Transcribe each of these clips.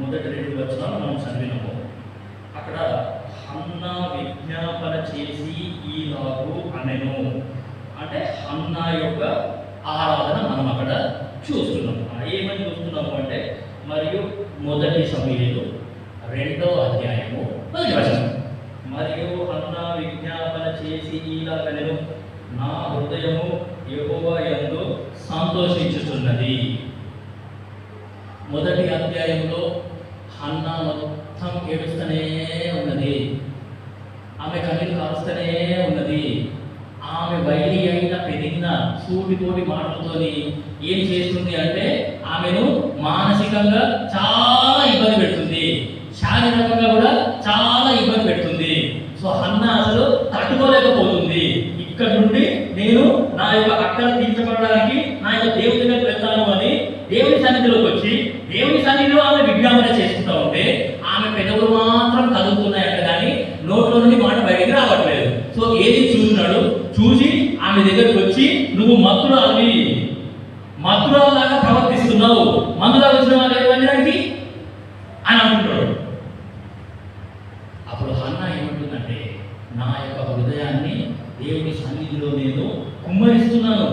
మొదటి 2 వచనాలు మనం చదివినాము. అక్కడ హన్నా విజ్ఞాపన చేసి ఈలాగు అనెను అంటే హన్నా యొక్క ఆరాధన మనం అక్కడ చూస్తున్నాం. ఏమని చూస్తున్నాము అంటే మరియు మొదటి సమూయేలు 2వ అధ్యాయము 10వ వచనం. మరియు హన్నా విజ్ఞాపన చేసి ఈలాగనెను, నా హృదయము యెహోవా యందు సంతోషించుచున్నది. మొదటి అధ్యాయంలో హన్నా మొత్తం ఏడుస్తూనే ఉన్నది, ఆమె కన్నీరు కారుస్తూనే ఉన్నది. ఆమె వైరి అయిన పెరిగిన సూటితోటి మాటలతోని ఏం చేస్తుంది అంటే ఆమెను మానసికంగా చాలా ఇబ్బంది పెడుతుంది, శారీరకంగా కూడా చాలా ఇబ్బంది పెడుతుంది. సో హన్నా అసలు తట్టుకోలేకపోతుంది. ఇక్కడ నుండి నేను నా యొక్క అక్కలు తీర్చబడడానికి నా యొక్క దేవుని దగ్గరికి వెళ్తాను అని దేవుని సన్నిధిలోకి వచ్చి దేవుని సన్నిధిలో ఆమె విజ్ఞాపన చేసుకుంటూ ఉంటే ఆమె పెదవులు మాత్రం కదులుతున్నాయంట, కానీ నోట్లో నుండి మాట బయటికి రావట్లేదు. సో ఏది చూస్తున్నాడు, చూసి ఆమె దగ్గరికి వచ్చి నువ్వు మత్తురాలాగా ప్రవర్తిస్తున్నావు, మందులా వచ్చిన వాళ్ళకి అని అంటున్నాడు. అప్పుడు హన్నా ఏమంటుందంటే నా యొక్క హృదయాన్ని దేవుని సన్నిధిలో నేను కుమ్మరిస్తున్నాను,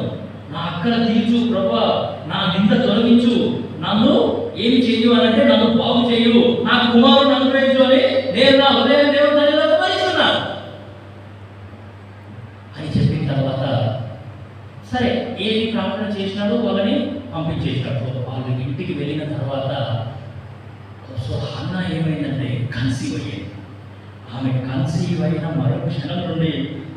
నా అక్కల తీర్చు ప్రభా, నా నింద తొలగించు, నన్ను ఏమి చేయు అని అంటే నన్ను బాగు చేయు, నాకు కుమారుడు అనుగ్రహించు అని నేను నా హృదయం దేవుని సన్నిధిలో కుమ్మరిస్తున్నాను అని చెప్పిన తర్వాత సరే ఏది ప్రార్థన చేసినాడో వాళ్ళని పంపించేసినాడు. వాళ్ళ ఇంటికి వెళ్ళిన తర్వాత సో హన్నా ఏమైందంటే కన్సీవ్ అయ్యింది. ఆమె కన్సీవ్ అయిన మరో క్షణం నుండి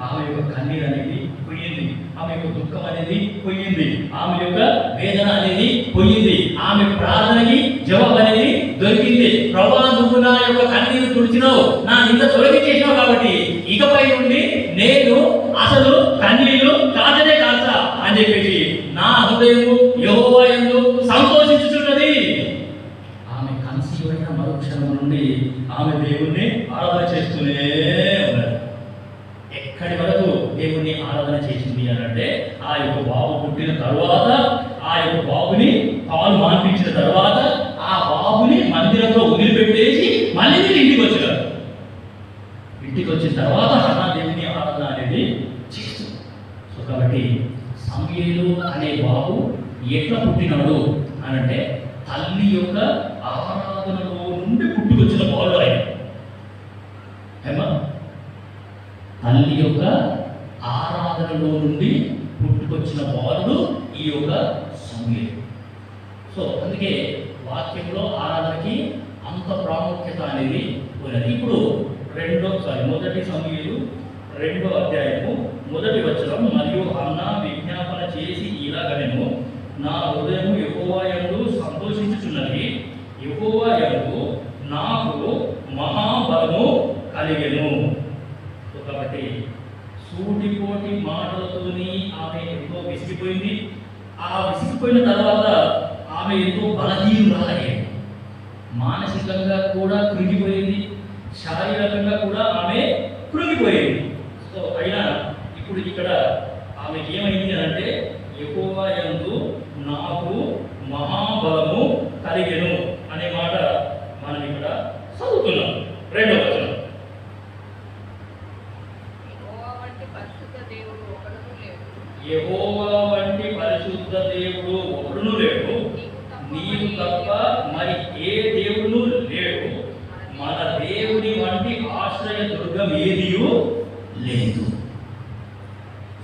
ఆమె యొక్క కన్నీరు అనేది పోయింది, ఆమె యొక్క దుఃఖం అనేది పోయింది, ఆమె యొక్క వేదన అనేది పోయింది, ఆమె ప్రార్థనకి జవాబు అనేది దొరికింది. ప్రభా నువ్వు నా యొక్క కన్నీరు తుడిచినావు, నా నింద తొలగించేసినావు, కాబట్టి ఇకపై నుండి నేను అసలు కన్నీళ్లు కాచనే కాల్చా అని చెప్పేసి నా హృదయము యెహోవా యందు సంతోషించుచున్నది. ఆమె కన్సీవ్ అయిన మరో క్షణం నుండి ఆమె దేవుణ్ణి ఆరాధన చేస్తూనే ఉన్నారు. ఎక్కడి వరకు దేవుణ్ణి ఆరాధన చేసింది అని అంటే ఆ యొక్క బాబు పుట్టిన తర్వాత, ఆ యొక్క బాబుని పాలు మాన్పించిన తర్వాత ఆ బాబుని మందిరంలో వదిలిపెట్టేసి మళ్ళీ ఇంటికి వచ్చినారు. ఇంటికి వచ్చిన తర్వాత హన్నా దేవుని ఆరాధన అనేది చేస్తుంది. సో కాబట్టి సమూయేలు అనే బాబు ఎట్లా పుట్టినాడు అని అంటే తల్లి యొక్క ఆరాధనలో నుండి పుట్టుకొచ్చిన బాలుడు ఆయన. ఏమా తల్లి యొక్క ఆరాధనలో నుండి పుట్టుకొచ్చిన బాలుడు ఈ యొక్క సమూయేలు. సో అందుకే వాక్యంలో ఆరాధనకి అంత ప్రాముఖ్యత అనేది ఉన్నది. ఇప్పుడు మొదటి సమూయేలు 2వ అధ్యాయము 1వ వచనం. మరియు హన్నా విజ్ఞాపన చేసి ఇలాగనెను, నా హృదయము యెహోవా యందు సంతోషించుచున్నది, యెహోవా యందు నాకు మహాబలము కలిగెను. కాబట్టి సూటిపోటి మాటలతోని ఆమె ఎంతో విసిగిపోయింది. ఆ విసిగిపోయిన తర్వాత ఆమె ఎంతో బలహీనురాలయ్యింది, మానసికంగా కూడా కృంగిపోయింది, శారీరకంగా కూడా ఆమె కృంగిపోయింది. సో అయినా ఇప్పుడు ఇక్కడ ఆమెకి ఏమైంది అంటే యెహోవా యందు నాకు మహాబలము కలిగెను అనే మాట మనం ఇక్కడ చదువుతున్నాం. 2వ వచనం. యెహోవా వంటి పరిశుద్ధ దేవుడు ఒకడును లేడు, నీవు తప్ప మరి ఏ దేవుడు లేడు, మన దేవుని వంటి ఆశ్రయ దుర్గం ఏదియూ లేదు.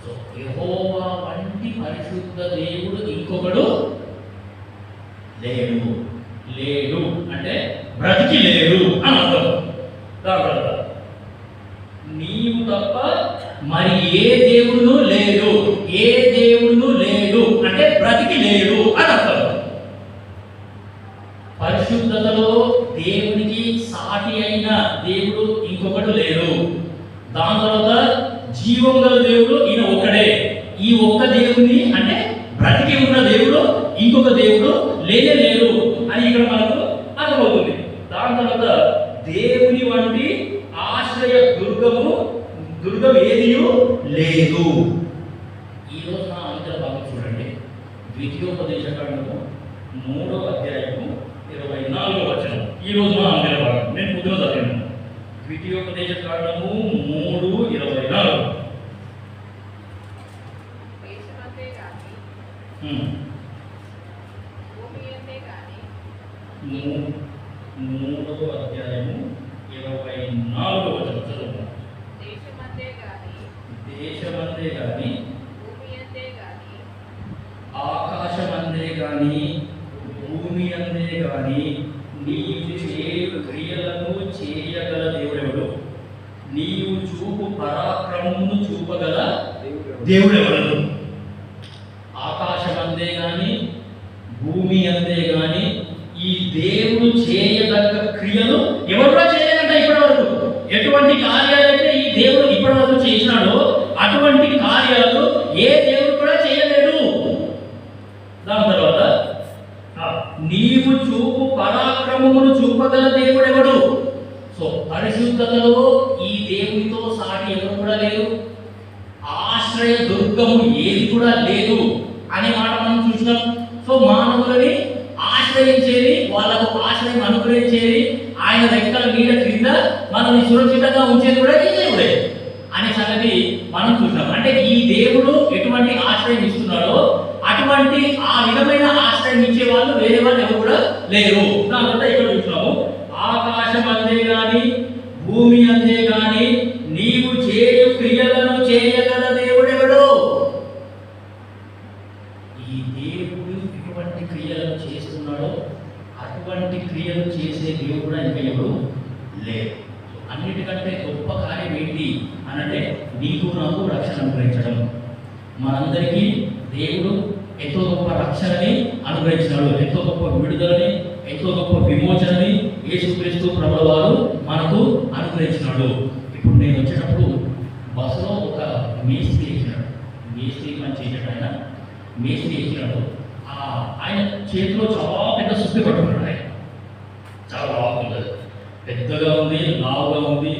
సో యెహోవా వంటి పరిశుద్ధ దేవుడు ఇంకొకడు లేడు. లేడు అంటే బ్రతికి లేడు అని అర్థం. దాని నీవు తప్ప మరి ఏ దేవుడు లేడు, ఏ దేవుడు లేడు అంటే బ్రతికి లేడు అని అర్థం. పరిశుద్ధతలో దేవునికి సాటి అయిన దేవుడు ఇంకొకడు లేడు. దాని తర్వాత జీవం గల దేవుడు ఈయన ఒక్కడే. ఈ ఒక్క దేవుని అంటే బ్రతికి ఉన్న దేవుడు ఇంకొక దేవుడు లేనే లేడు అని ఇక్కడ మనకు అర్థమవుతుంది. దాని తర్వాత దేవుని వంటి ఆశ్రయ దుర్గం ఏదియూ లేదు. ఈరోజు నా అంతర భాగం చూడండి. ద్వితీయోపదేశకాండము 3వ అధ్యాయము 24వ వచనం. ఈ ఈరోజు మనం అంగల భాగం నేను పొద్దున చదివాను. ద్వితీయోపదేశ కాండము 3:24. మూడవ అధ్యాయము 24వ వచనం చదువుతాం. దేశమందే గాని ఆకాశమందే గాని భూమి అందే గాని నీవు చేయు క్రియలను చేయగల దేవుడెవడు? నీవు చూపు పరాక్రమమును చూపగల దేవుడెవడు? ఆకాశమందే గాని భూమి అందే గాని ఈ దేవుడు చేయదగ్గ క్రియలు ఎవరు చేయలేదంట ఇప్పటి వరకు. ఎటువంటి కార్యాలైతే ఈ దేవుడు ఇప్పటి వరకు చేసినాడో అటువంటి కార్యాలు ఏ దేవుడు కూడా చేయలేడు. దాని తర్వాత నీవు చూపు పరాక్రమమును చూపగల దేవుడెవడు? సో పరిశుద్ధతలో ఈ దేవునితో సాటి ఎవరు కూడా లేరు. ఆశ్రయ దుర్గము ఏది కూడా లేదు అనే మాట మనం చూసినాం. సో మానవులని ఆశ్రయించేది, వాళ్ళకు ఆశ్రయం అనుగ్రహించేది, ఆయన రెక్కల నీడ క్రింద మనల్ని సురక్షితంగా ఉంచేది కూడా ఈ దేవుడే అనే సంగతి మనం చూసినాం. అంటే ఈ దేవుడు ఎటువంటి ఆశ్రయం ఇస్తున్నాడో అటువంటి ఆ విధమైన ఆశ్రయం ఇచ్చే వాళ్ళు వేరే వాళ్ళు ఎవరు కూడా లేరు. కాబట్టి ఇక్కడ చూసినాము, ఆకాశం అందే గాని భూమి అందే గాని నీవు చేయు క్రియలను చేయగల దేవుడెవడు? ఈ దేవుడు ఎటువంటి క్రియలను చేస్తున్నాడో అటువంటి క్రియలు చేసే దేవుడు కూడా ఇంకా ఎవరు లేరు. అన్నిటికంటే గొప్ప కార్యం ఏంటి అనంటే నీకు నాకు రక్షణ అనుగ్రహించడం. మనందరికీ దేవుడు ఎంతో గొప్ప రక్షణని అనుగ్రహించినాడు, ఎంతో గొప్ప విడుదలని, ఎంతో గొప్ప విమోచనని యేసుక్రీస్తు ప్రభువు వారు మనకు అనుగ్రహించినాడు. ఇప్పుడు నేను వచ్చేటప్పుడు బస్సులో ఒక మేస్త్రి ఎక్కినాడు. మేస్త్రి పని చేసాడు ఆయన. మేస్త్రి ఎక్కినాడు. ఆయన చేతిలో చాలా పెద్ద సుత్తి పట్టుకున్నాడు. ఆయన చాలా బాగుంది, పెద్దగా ఉంది, లావుగా ఉంది,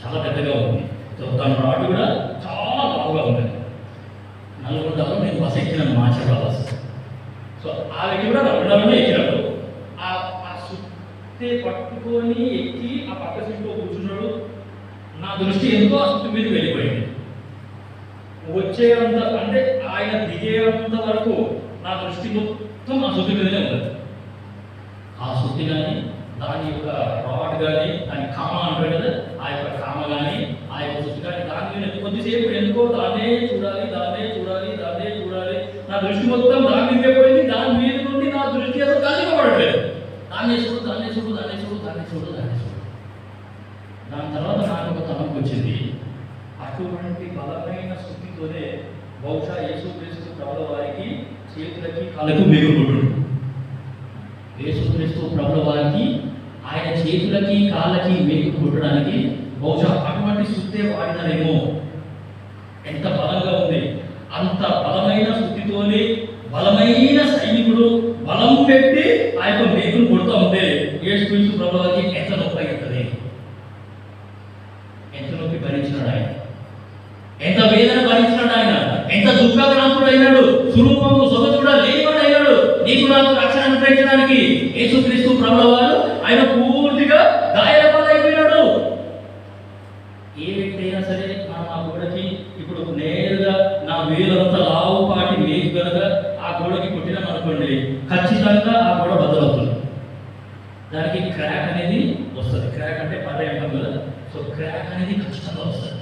చాలా పెద్దగా ఉంది. దాని రాటు కూడా చాలా లావుగా ఉంది. నల్గొండలో నేను బస్సు ఎక్కినాను, మాచర్ల బస్సు. సో ఆ వ్యక్తి కూడా నల్గొండలోనే ఎక్కినాడు. ఆ సుత్తి పట్టుకొని ఎక్కి ఆ పక్క సీట్లో కూర్చున్నాడు. నా దృష్టి ఎందుకో ఆ సుత్తి మీద వెళ్ళిపోయింది. వచ్చేంత అంటే ఆయన దిగేంత వరకు నా దృష్టి మొత్తం ఆ సుత్తి మీదనే ఉంటుంది. ఆ సుత్తి కానీ, దాని యొక్క రాడ్ కానీ, దాని కామ అంటారు కదా, ఆ యొక్క కామ కానీ, ఆ యొక్క సుత్తి కానీ, దాని మీద కొద్దిసేపు ఎందుకో దాన్నే చూడాలి, దాన్నే చూడాలి, దాన్నే చూడాలి. నా దృష్టి మొత్తం దాని మీదే పోయింది. దాని మీద నుండి నా దృష్టి అసలు కదిలిపడట్లేదు. దాన్నే చూడు, దాన్నే చూడు, దాన్నే చూడు, దాన్నే చూడు, దాన్నే చూడు. దాని తర్వాత నాకు ఒక తలంపు వచ్చింది. అటువంటి బలమైన స్థితితోనే బహుశా యేసుక్రీస్తు ప్రభువు వారికి చేతులకి కాళ్ళకు మిగులుకుంటు. యేసుక్రీస్తు ప్రభువు వారికి ఆయన చేతులకి కాళ్ళకి మేకులు కుట్టడానికి బహుశా అటువంటి సుత్తే వాడినారేమో. ఎంత బలంగా ఉంది! అంత బలమైన స్థితితోనే బలమైన సైనికుడు బలం పెట్టి ఆ యొక్క మేకులు కొడుతూ ఉంటే యేసుక్రీస్తు ప్రభువు వారికి ఎంత నొప్పి అవుతుంది! ఎంత నొప్పి భరించినాడు ఆయన, ఎంత వేదన భరించినాడు ఆయన, ఎంత దుఃఖాక్రాంతుడు అయినాడు, స్వరూపము సొగసు కూడా లేనివాడు అయినాడు. నీకు నాకు రక్షణ అనుగ్రహించడానికి యేసుక్రీస్తు ప్రభువు వారు ఆయన పూర్తిగా గాయాల పాలైపోయినాడు. ఏ వ్యక్తి అయినా సరే ఆ గోడకి ఇప్పుడు నేరుగా నా వేలంత లావుపాటి మేకు కనుక ఆ గోడకి కొట్టినాం అనుకోండి, ఖచ్చితంగా ఆ గోడ బద్దలవుతుంది. దానికి క్రాక్ అనేది వస్తుంది. క్రాక్ అంటే పర్యాయ అంటాం కదా. సో క్రాక్ అనేది ఖచ్చితంగా వస్తుంది.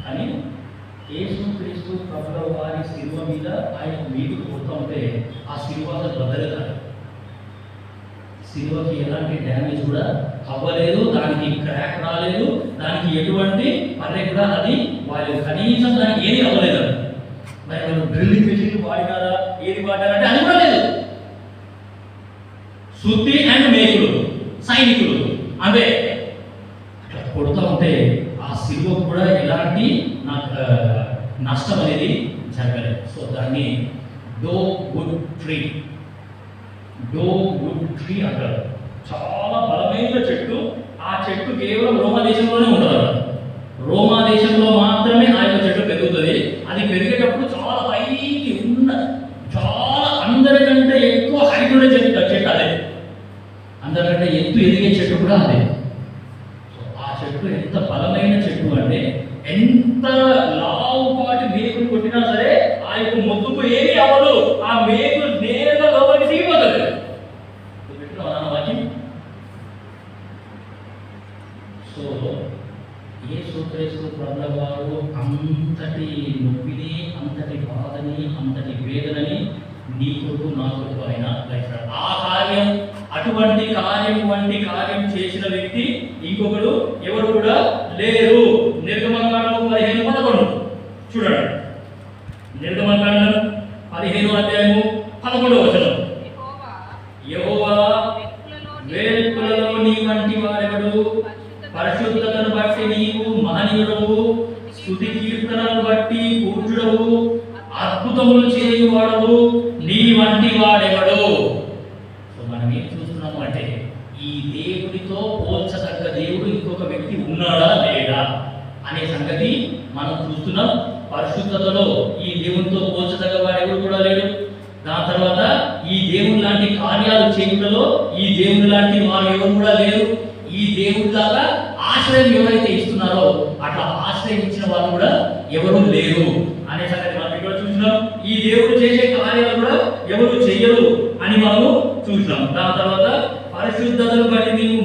కానీ యేసుక్రీస్తు ప్రభువు వారి శిలువ మీద ఆయన మీకు కొడుతూ ఉంటే ఆ శిలువ అసలు బద్దలే కాదు. శిలువకి ఎలాంటి డ్యామేజ్ కూడా అవ్వలేదు, దానికి క్రాక్ రాలేదు, దానికి ఎటువంటి పర్య కూడా అది వాళ్ళు కనీసం దానికి ఏది అవ్వలేదు. మరి వాళ్ళు డ్రిల్లింగ్ మెషిన్ వాడినారా, ఏది వాడారంటే అది కూడా లేదు. శుద్ధి అండ్ మేకులు, సైనికులు అంతే. అట్లా కొడుతూ ఉంటే ఆ శిలువ కూడా ఎలాంటి నష్టం అనేది జరగలేదు. సో దాన్ని డో వుడ్ ట్రీ అంటారు. చాలా బలమైన చెట్టు. ఆ చెట్టు కేవలం రోమా దేశంలోనే ఉండదు. రోమా దేశంలో మాత్రమే ఆ యొక్క చెట్టు పెరుగుతుంది. అది పెరిగేటప్పుడు చాలా పైకి ఉన్న, చాలా అందరికంటే ఎక్కువ హైట్ ఉండే చెట్టు అదే. అందరికంటే ఎత్తు ఎదిగే చెట్టు కూడా అదే. సో ఆ చెట్టు ఎంత బలమైన చెట్టు అంటే ఎంత లావుపాటి మేకులు కొట్టినా సరే ఆ యొక్క మొద్దుకు ఏమీ అవ్వదు, ఆ మేకులు నేరుగా లోపలికి దిగిపోతుంది. సో యేసుక్రీస్తు ప్రభువు వారు అంతటి నొప్పిని, అంతటి బాధని, అంతటి వేదనని నీ కొరకు నా కొరకు ఆయన భరించాడు. ఆ కార్యం, అటువంటి కార్యం చేసిన వ్యక్తి ఇంకొకడు ఎవరు కూడా లేరు. నిర్గమకాండం 15:11 చూడండి. నిర్గమకాండం 15:11 యెహోవా వేకులలో నీ వంటి వారెవడు, పరిశుద్ధతను బట్టి నీవు మహనీయుడవు, స్తుతి కీర్తనను బట్టి పూజ్యుడవు, అద్భుతములు చేయువాడవు, నీ వంటి వాడెవడు. సో మనం ఏం చూస్తున్నాము అంటే ఈ దేవుడితో పోల్చదగ్గ దేవుడు ఇంకొక వ్యక్తి ఉన్నాడా లేడా అనే సంగతి మనం చూస్తున్నాం. పరిశుద్ధతలో ఈ దేవునితో పోల్చదగ్గ వాడెవడు కూడా లేడు. దాని తర్వాత ఈ దేవుని లాంటి కార్యాలు చేయుటలో ఈ దేవుని లాంటి వారు ఎవరు కూడా లేరు. ఈ దేవుడిలాగా ఆశ్రయం ఎవరైతే ఇస్తున్నారో అట్లా ఆశ్రయం ఇచ్చిన వాళ్ళు కూడా ఎవరు లేరు అనే సంగతి మనం ఇక్కడ చూసినాం. ఈ దేవుడు చేసే కార్యాలు కూడా ఎవరు చెయ్యరు అని మనము చూసినాం. దాని తర్వాత పరిశుద్ధతను బట్టి నీవు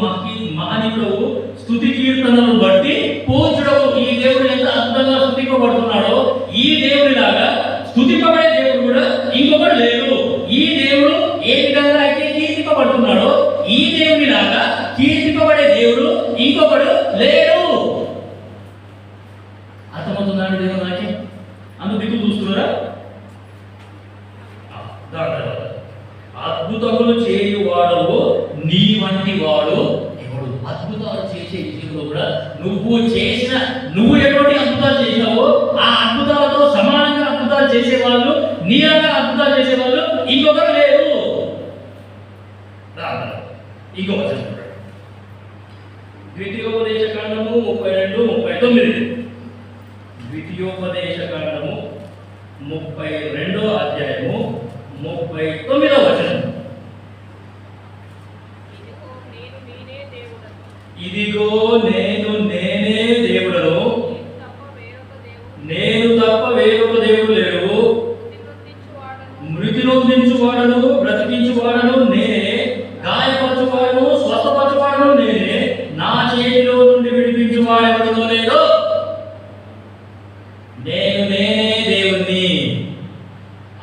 మహనీయుడవు, స్తుతి కీర్తనలను బట్టి పూజ్యుడవు. ఈ దేవుడు ఎంత అద్భుతంగా స్తుతింపబడుతున్నాడో ఈ దేవుడిలాగా స్తుతింపబడే దేవుడు కూడా ఇంకొకడు లేడు. ఈ దేవుడు ఏ విధంగా అయితే కీర్తింపబడుతున్నాడో ఈ దేవుడిలాగా కీర్తింపబడే దేవుడు ఇంకొకడు లేడు. అర్థమవుతున్నాడు దేవుడు నాకే? అందుకు దిక్కు చూస్తున్నారా? అద్భుతములు చేయువాడు నీ వంటి వాడు ఎవడు? అద్భుతాలు చేసే విషయంలో కూడా నువ్వు ఎటువంటి అద్భుతాలు చేసినావో ఆ అద్భుతాలతో సమానంగా అద్భుతాలు చేసేవాళ్ళు, నీలాగా అద్భుతాలు చేసేవాళ్ళు ఇంకొకరు లేరు. ఇంకొక ద్వితీయోపదేశకాండము 32:39. ద్వితీయోపదేశకాండము 32:39. ఇదిగో నేను నేనే దేవుడను, నేను తప్ప వేరొక దేవుడు లేడు. మృతి నొందించువాడను, బ్రతికించువాడను నేనే, గాయపరచువాడను, స్వస్థపరచువాడను నేనే, నా చేతిలో నుండి విడిపించువాడెవడనో లేడు. నేను నేనే దేవుణ్ణి.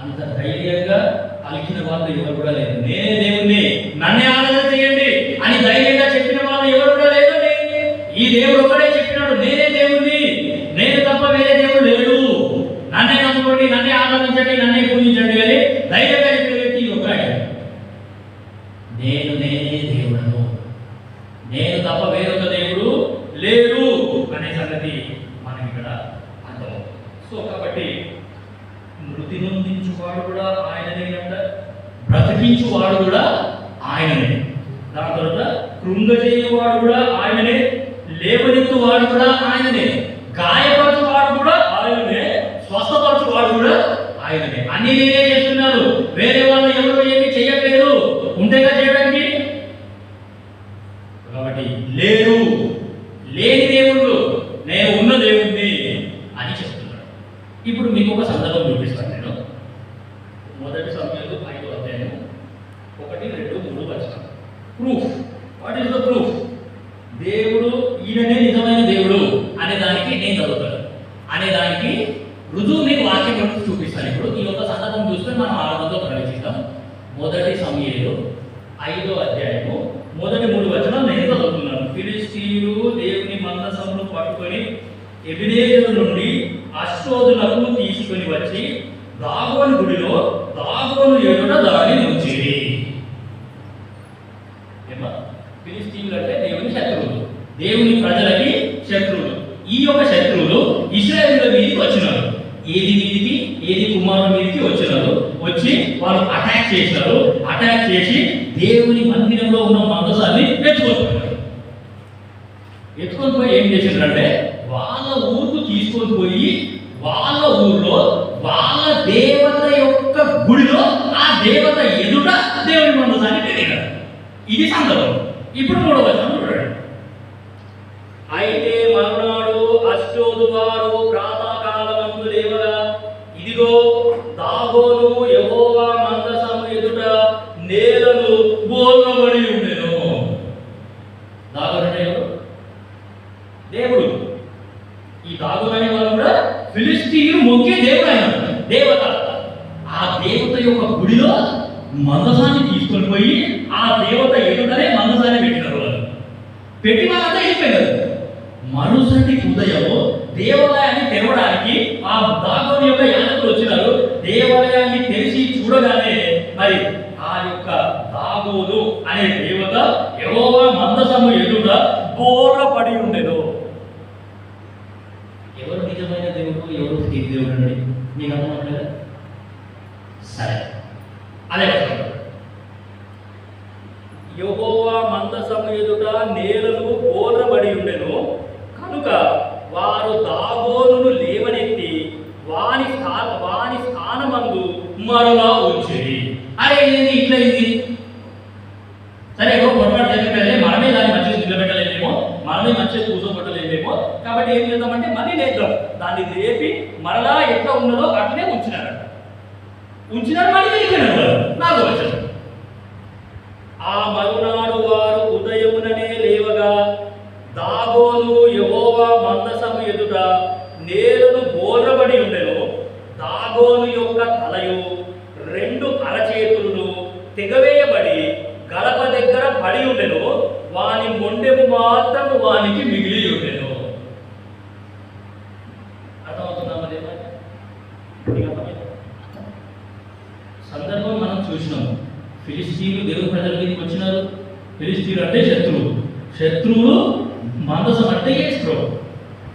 అంత ధైర్యంగా పలికిన వాళ్ళు ఎవరు కూడా లేదు. నేనే దేవుణ్ణి, నన్నే ఆరాధన చేయండి అని ధైర్యంగా చెప్పిన వాళ్ళు ఎవరు కూడా లేదండి. ఈ దేవుడు ఒకడే చెప్పినాడు, నేనే దేవుణ్ణి, నేను తప్ప వేరే దేవుడు లేడు, నన్నే నమ్ముకోండి, నన్నే ఆరాధించండి, నన్నే పూజించండి అని ధైర్యంగా చెప్పిన వ్యక్తి ఒకడే. నేను నేనే దేవుడను, నేను తప్ప వేరొక దేవుడు లేడు అనే సంగతి మనకి ఇక్కడ అర్థమవుతుంది. సో కాబట్టి మృతి నొందించువాడు కూడా ఆయననే అంట, బ్రతికించువాడు కూడా ఆయననే. దాని తర్వాత కృంగజేయువాడు కూడా ఆయననే, లేవనెత్తువాడు కూడా ఆయననే, గాయపరచువాడు కూడా ఆయననే, స్వస్థపరచువాడు కూడా ఆయననే. అన్ని నేనే చేస్తున్నారు, వేరే వాళ్ళు ఎవరు ఏమి చేయట్లేదు. ఉంటేగా చేయడానికి. కాబట్టి లేని దేవుడు నేను ఉన్న దేవుణ్ణి అని చెప్తున్నాడు. ఇప్పుడు మీకు ఒక సందర్భం చూపిస్తాను నేను. మొదటి సమయంలో 5:1-2-3 proof. What is the proof? దేవుడు ఈయననే నిజమైన దేవుడు అనే దానికి నేను చదువుతాను, అనే దానికి రుజువు మీకు వాక్యం చూపిస్తాను. ఇప్పుడు ఈ యొక్క సందర్భం చూస్తే మనం ఆరంభంతో ప్రవేశిస్తాం. మొదటి సమయంలో 5:1 నేను చదువుతున్నాను. ఫిలిష్తీయులు దేవుని మందసమును పట్టుకొని ఎబెనేజరు నుండి అష్డోదులకు తీసుకొని వచ్చి దాగోను గుడిలో దాగోను ఎదుట దాడి ఉంచిరి. ఫిలిష్తీయులు అంటే దేవుని శత్రువులు, దేవుని ప్రజలకి శత్రువులు. ఈ యొక్క శత్రువులు ఇశ్రాయేలుల మీదకి వచ్చినారు. ఏది కుమారుల మీదకి వచ్చినారు. వచ్చి వాళ్ళు అటాక్ చేసినారు. అటాక్ చేసి దేవుని మందిరంలో ఉన్న మందసాన్ని ఎత్తుకొని పోయి ఏం చేసిండ్రంటే వాళ్ళ ఊరుకు తీసుకొని పోయి వాళ్ళ ఊర్లో వాళ్ళ దేవత యొక్క గుడిలో ఆ దేవత ఎదుట దేవుని మందసాన్ని పెట్టినారు. ఇది సందర్భం. ఇప్పుడు 3వ వచనం చూడండి. అయితే మరునాడు అష్డోదు వారు ప్రాతకాలమందు లేవగా ఇదిగో దాగోను యెహోవా మందసము ఎదుట నేలను బోల్రబడి ఉండెను. దాగోను అంటే ఎవరు? దేవుడు. ఈ దాగోను అనే వాళ్ళు కూడా ఫిలిష్తీయులు మొక్కే దేవుడు, ఆయన దేవత. ఆ దేవత యొక్క గుడిలో మందసాన్ని తీసుకొని పోయి ఆ దేవత ఎదుటనే మందసాన్ని పెట్టినారు. వాళ్ళు పెట్టి వాళ్ళంతా వెళ్ళిపోయినారు. మరుసటి ఉదయము దేవాలయాన్ని తెరవడానికి ఆ దాగోను యొక్క యాజకులు వచ్చినారు. దేవాలయాన్ని తెరిచి చూడగానే మరి ఆ యొక్క దాగోను అనే దేవత యెహోవా మందసము ఎదుట బోర్లపడి ఉండెను. ఎవరు నిజమైన దేవుడు, ఎవరు ఫేక్ దేవుడు అండి? మీకు అర్థం అవ్వలేదా? సరే, అదే యెహోవా మందసము ఎదుట నేలను బోర్లబడి ఉండెను కనుక వారు దాగోనును లేవనెత్తి వాని స్థానమందు మరలా ఉంచిరి. అరే ఏంది ఇట్లా ఇది? సరే, ఏదో పొరపాటు జరిగిపోయింది, మనమే దాన్ని మంచిగా నిలబెట్టలేమేమో, మనమే మంచిగా కూర్చోబెట్టలేమేమో, కాబట్టి ఏం చేద్దామంటే మళ్ళీ లేద్దాం. దాన్ని లేపి మరలా ఎట్లా ఉన్నదో అట్లనే ఉంచినారు. మళ్ళీ వెళ్ళిపోయినారు. 4వ వచనం. ఆ మరునాడు వారు ఉదయముననే లేవగా దాగోను యెహోవా మందసము ఎదుట నేలను బోర్రబడి ఉండెను. దాగోను యొక్క తలయు 2 అరచేతులను తెగవేయబడి గడప దగ్గర పడి ఉండెను. వాని మొండెము మాత్రము వానికి మిగిలి ఉండెను. అర్థమవుతుందా? సందర్భం మనం చూసినాము. ఫిలిష్తీయులు దేవుని ప్రజల మీదకి వచ్చినారు. ఫిలిష్తీయులు అంటే శత్రువులు మందసం అంటే యేసుప్రభు.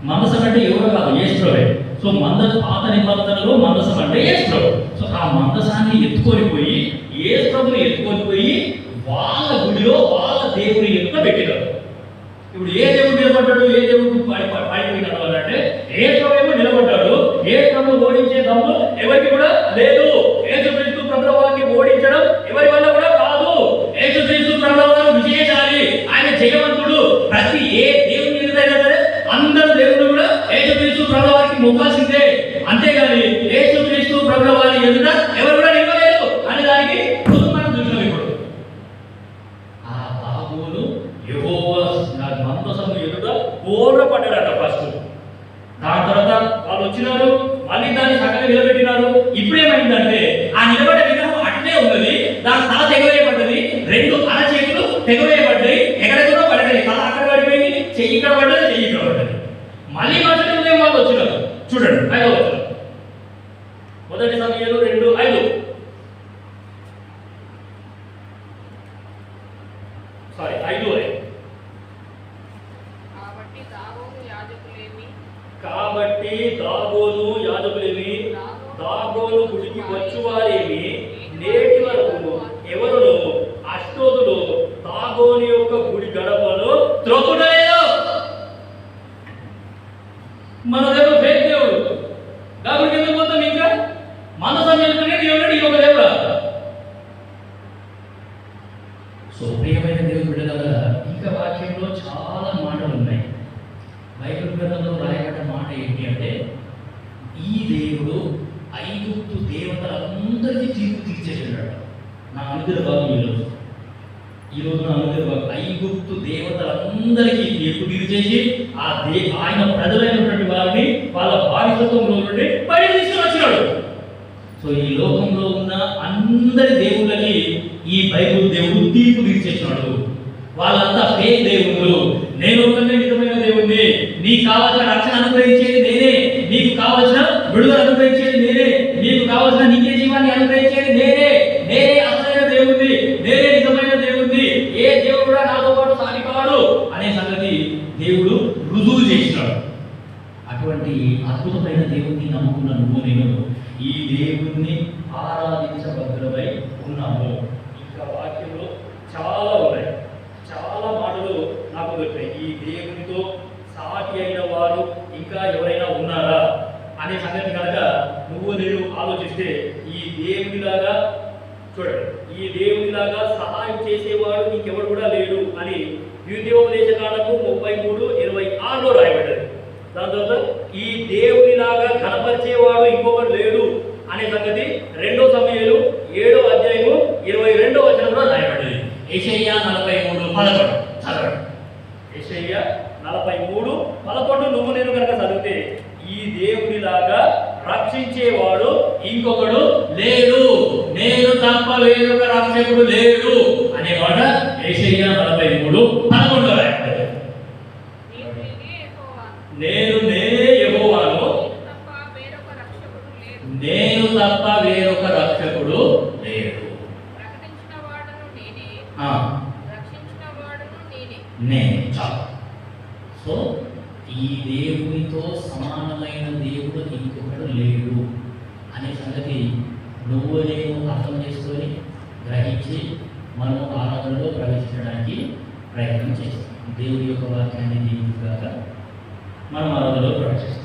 మందసం అంటే ఎవరు కాదు, యేసుప్రభువే. సో పాత నిబంధనలో మందసం అంటే యేసుప్రభు. సో ఆ మందసాన్ని ఎత్తుకొని పోయి యేసుప్రభుని ఎత్తుకొని పోయి వాళ్ళ గుడిలో వాళ్ళ దేవుని ఎదుట పెట్టినారు. ఇప్పుడు ఏ దేవుడు నిలబడ్డాడు, ఏ దేవుడు పడిపోయినాడు అంటే యేసుప్రభు ఏమో నిలబడ్డాడు. యేసుప్రభు ఓడించే దమ్ము ఎవరికి కూడా లేదు. యేసుక్రీస్తు ప్రభువు వారిని ఓడించడం ఎవరి వల్ల కూడా కాదు. యేసుక్రీస్తు ప్రభువు వారు విజయశాలి, ఆయన జయవంతుడు. ప్రతి ఏ దేవుని ఎదురైనా సరే అందరూ దేవుడు కూడా యేసుక్రీస్తు ప్రభువు వారికి మొక్కాల్సిందే. అంతేగాని యేసుక్రీస్తు ప్రభువు వారి ఎదుట ఎవరు కూడా నిలవలేరు అని దానికి మనం చూసినాం. ఇప్పుడు ఆ దాగోను యెహోవా మందసము ఎదుట బోర్లపడ్డాడట ఫస్ట్. దాని తర్వాత వాళ్ళు వచ్చినారు, మళ్ళీ దాన్ని చక్కగా నిలబెట్టినారు. ఇప్పుడేమైందంటే ఆ నిలబడ్డ విగ్రహం అట్లే ఉన్నది. దాని తల తెగవేయబడ్డది, 2 అరచేతులు తెగవేయబడ్డాయి. ఎక్కడెక్కడో పడతాయి. తల అక్కడ పడిపోయింది, చెయ్యి ఇక్కడ పడ్డది, చెయ్యి ఇక్కడ పడ్డది. మళ్ళీ మరుసటి ఉదయం వాళ్ళు వచ్చినారు. చూడండి 5వ వచనం. 1 సమూయేలు 2:5. సారీ 5. కాబట్టి దాగోను యాజకులేమి, దాగోను గుడికి వచ్చువారేమి నేటి వరకు ఎవరు అష్టోదులు దాగోను యొక్క గుడి గడపను త్రొక్కుటలేదు. మన దేవుడు ఫేక్ దేవుడు. దాగుడికి ఎందుకు పోతాం? ఇంకా మందసం ఎదుగునే దేవుడు ఈ ఒక దేవుడా? సో ప్రియమైన దేవుడు బిడ్డలారా, ఇంకా వాక్యంలో చాలా మాటలు ఉన్నాయి. బైబిల్ గ్రంథంలో రాయబడ్డ మాట ఏంటి అంటే ఈ దేవుడు ఐగుప్తు దేవతలందరికీ తీర్పు తీర్చేసాడు. నా అనుదిన భాగం ఈరోజు నా అనుదిన భాగం ఐగుప్తు దేవతలందరికీ తీర్పు తీర్చేసి ఆయన ప్రజలైనటువంటి వారిని వాళ్ళ బానిసత్వంలో నుండి బయట తీసుకుని వచ్చినాడు. సో ఈ లోకంలో ఉన్న అందరి దేవుళ్ళకి ఈ బైబిల్ దేవుడు తీర్పు తీర్చేసినాడు. వాళ్ళంతా ఫేక్ దేవుళ్ళు. నేను ఒకనే నిజమైన దేవుణ్ణి. నీకు కావాల్సిన రక్షణ అనుగ్రహించేది నేనే, నీకు కావాల్సిన విడుదల అనుగ్రహించేది నేనే, నీకు కావాల్సిన నిత్య జీవాన్ని అనుగ్రహించేది నేనే. నేనే అసలైన దేవుణ్ణి, నేనే నిజమైన దేవుణ్ణి. ఏ దేవుడు కూడా నాతో పాటు సాటి కాడు అనే సంగతి దేవుడు రుజువు చేసినాడు. అటువంటి అద్భుతమైన దేవుణ్ణి నమ్ముకున్న నువ్వు నేను ఈ దేవుణ్ణి ఆరాధించబద్ధమై ఉన్నాము. ఇంకా వాక్యంలో చాలా ఉన్నాయి, చాలా మాటలు నాకు దొరికాయి. ఈ దేవునితో సాటి అయిన వారు ఇంకా ఎవరైనా ఉన్నారా అనే సంగతి కనుక నువ్వు నేను ఆలోచిస్తే ఈ దేవునిలాగా చూడండి, ఈ దేవునిలాగా సహాయం చేసేవారు వాడు ఇంకెవడు కూడా లేడు అని ద్వితీయోపదేశకాండము 33:26లో రాయబడ్డది. దాని తర్వాత ఈ దేవునిలాగా కనపరిచేవాడు ఇంకొకడు లేడు అనే సంగతి 2 సమూయేలు 7:22 రాయబడ్డది. యెషయా 43:11 చదవండి. యెషయా 43:11 నువ్వు నేను కనుక చదివితే ఈ దేవునిలాగా రక్షించేవాడు ఇంకొకడు లేడు, నేను తప్ప వేరొక రక్షకుడు లేడు అనే మాట యెషయా 43:11 రాయబడ్డది. నేనే యెహోవాను, నేను తప్ప వేరొక రక్షకుడు లేడు. నేను చాలు. సో ఈ దేవునితో సమానమైన దేవుడు ఇంకొకడు లేడు అనే సంగతి నువ్వు నేను అర్థం చేసుకొని గ్రహించి మనం ఆరాధనలో ప్రవేశించడానికి ప్రయత్నం చేస్తాం. దేవుడి యొక్క వాక్యాన్ని దీనిగా మనం ఆరాధనలో ప్రవేశిస్తాం.